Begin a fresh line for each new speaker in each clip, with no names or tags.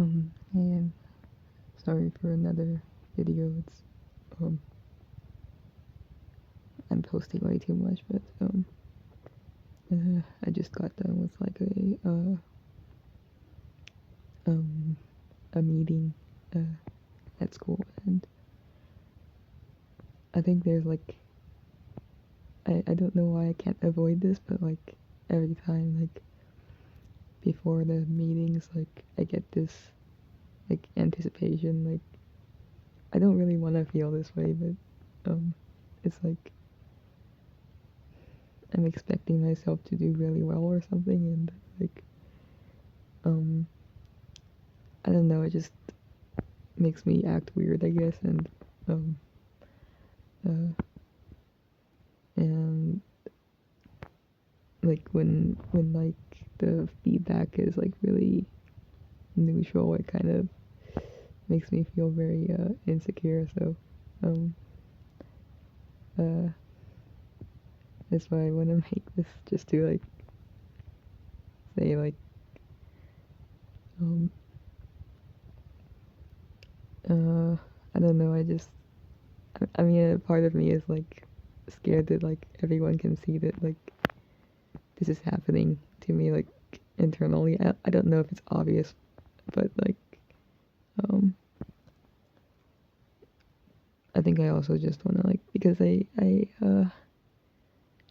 Hey, I'm sorry for another video. Um, I'm posting way too much, but I just got done with like um, a meeting, uh, at school, and I think there's like, I don't know why I can't avoid this, but like, every time, like, before the meetings, like, I get this, like, anticipation, like, I don't really want to feel this way, but, it's like, I'm expecting myself to do really well or something, and like, um, I don't know, it just makes me act weird, I guess, um, uh, and like when like the feedback is like really neutral, it kind of makes me feel very insecure. So, um, uh, that's why I want to make this just to like say like, um, I don't know, I mean, a part of me is like scared that like everyone can see that like this is happening to me like internally. I don't know if it's obvious, but like, um, I think I also just want to like, because I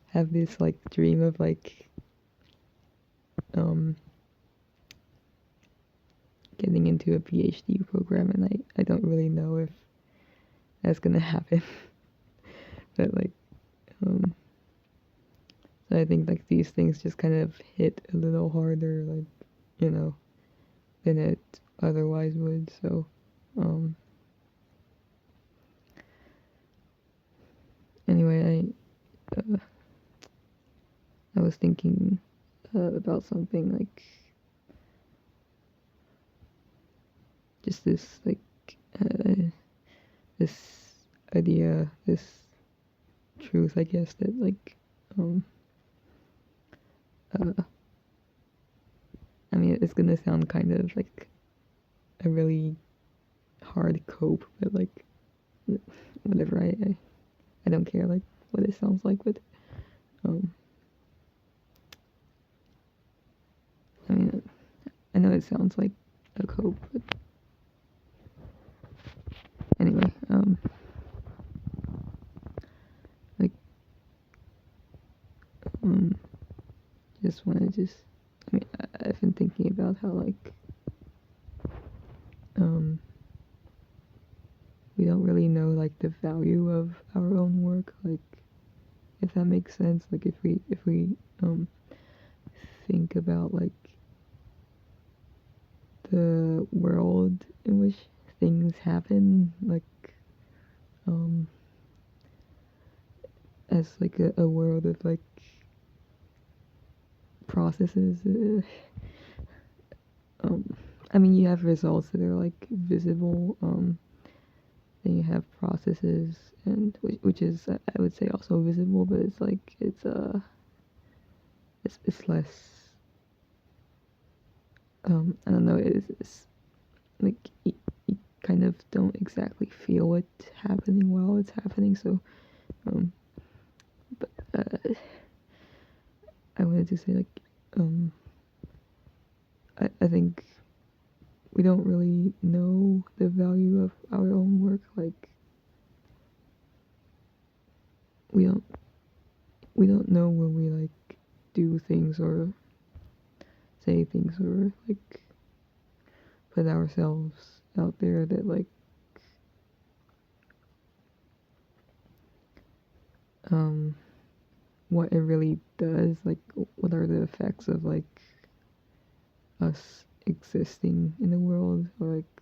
have this like dream of like, um, getting into a PhD program, and I don't really know if that's gonna happen. But like, um, so I think like these things just kind of hit a little harder, like, you know, than it otherwise would. So, um, anyway, I was thinking about something like just this like, uh, this idea, this truth, I guess, that like, um, uh, I mean, it's gonna sound kind of like a really hard cope, but like, whatever. I don't care like what it sounds like, but um, I mean, I know it sounds like a cope, but anyway, like, um, just want to just, I mean, I've been thinking about how like, um, we don't really know like the value of our own work, like, if that makes sense. Like, if we think about like the world in which things happen, like, um, as like a world of like processes. Um, I mean, you have results that are like visible. Then you have processes, and which is, I would say, also visible, but it's like it's less. I don't know. It's like you kind of don't exactly feel it happening while it's happening. So, um, but I wanted to say like, um, I think we don't really know the value of our own work. Like, we don't we don't know when we like do things or say things or like put ourselves out there that like, um what it really does, like what are the effects of like us existing in the world, or like,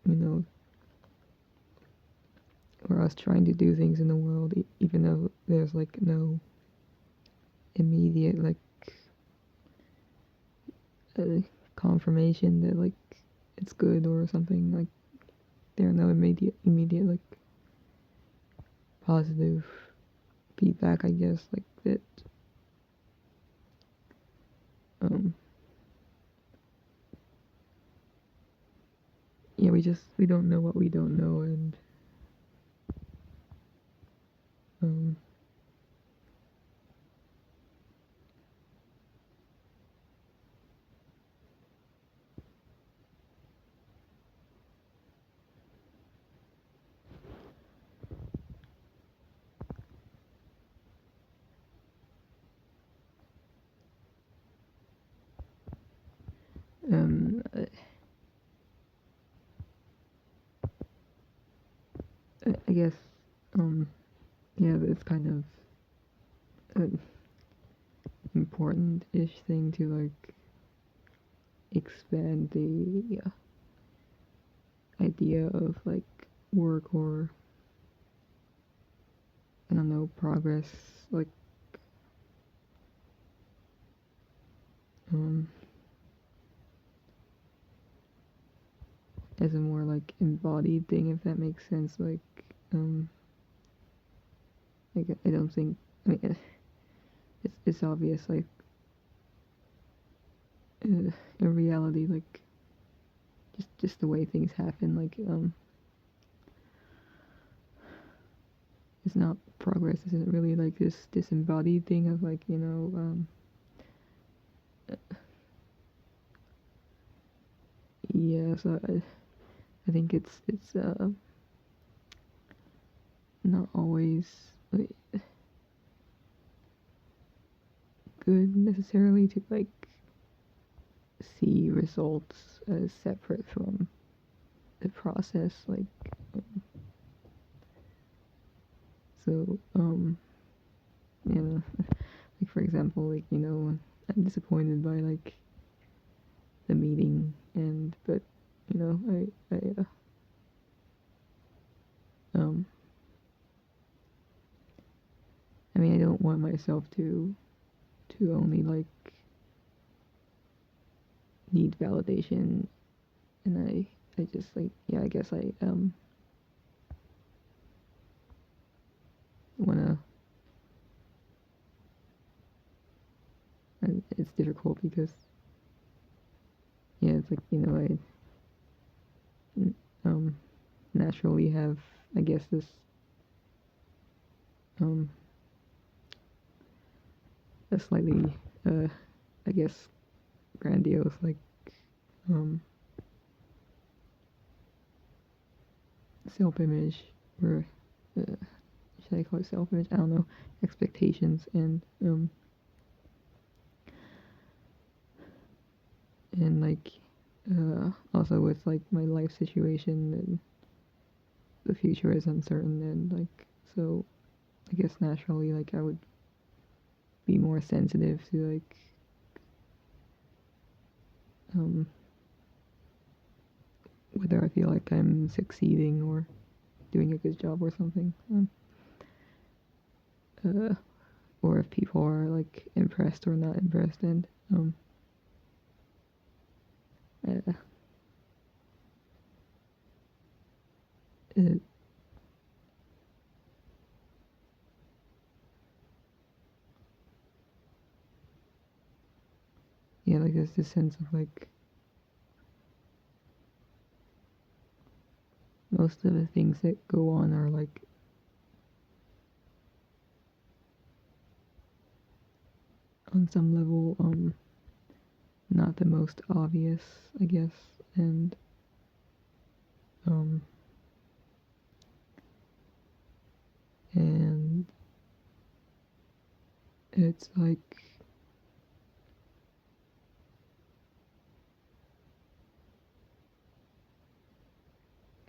you know, or us trying to do things in the world, even though there's like no immediate like, uh, confirmation that like it's good or something. Like, there are no immediate like positive feedback, I guess, like that, um yeah, we don't know what we don't know, and um um I guess yeah, it's kind of an important-ish thing to like expand the idea of like work or I don't know progress like um as a more like embodied thing, if that makes sense. Um like I don't think I mean it's obvious like in reality like just the way things happen like it's not progress isn't really like this disembodied thing of like yeah, so I think it's not always like, good necessarily to like see results as separate from the process like um, so yeah, like for example like I'm disappointed by like the meeting and but I um I mean I don't want myself to only like need validation and I just like yeah I guess I wanna and it's difficult because yeah it's like I um naturally have I guess this um a slightly I guess grandiose like um self-image or uh, should I call it self-image? I don't know, expectations and like also with like my life situation and the future is uncertain and like so I guess naturally like I would be more sensitive to like um whether I feel like I'm succeeding or doing a good job or something uh or if people are like impressed or not impressed and uh, it, yeah like there's this sense of like most of the things that go on are like on some level not the most obvious I guess and um and it's like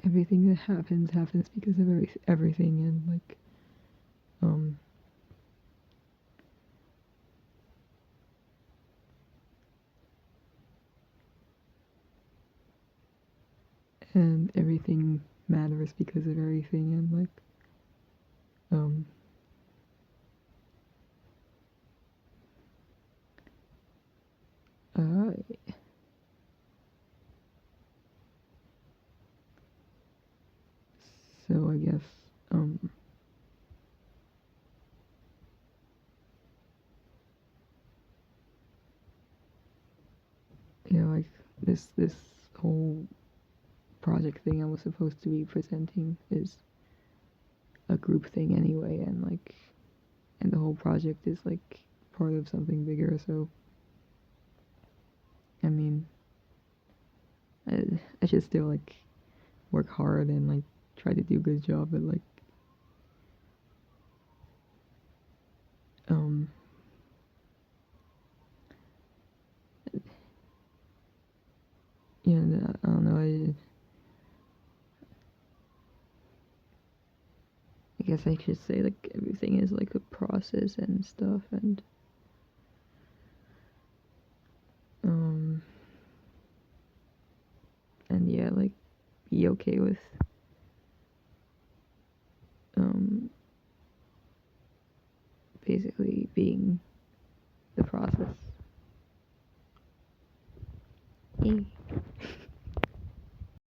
everything that happens because of everything and like um and everything matters because of everything and like um uh so I guess um like this whole project thing I was supposed to be presenting is a group thing anyway, and like, and the whole project is like part of something bigger. So, I mean, I should still like work hard and like try to do a good job, but like, um, yeah, I don't know. I guess I should say like everything is like a process and stuff, um, and yeah, like be okay with um basically being the process. Yay.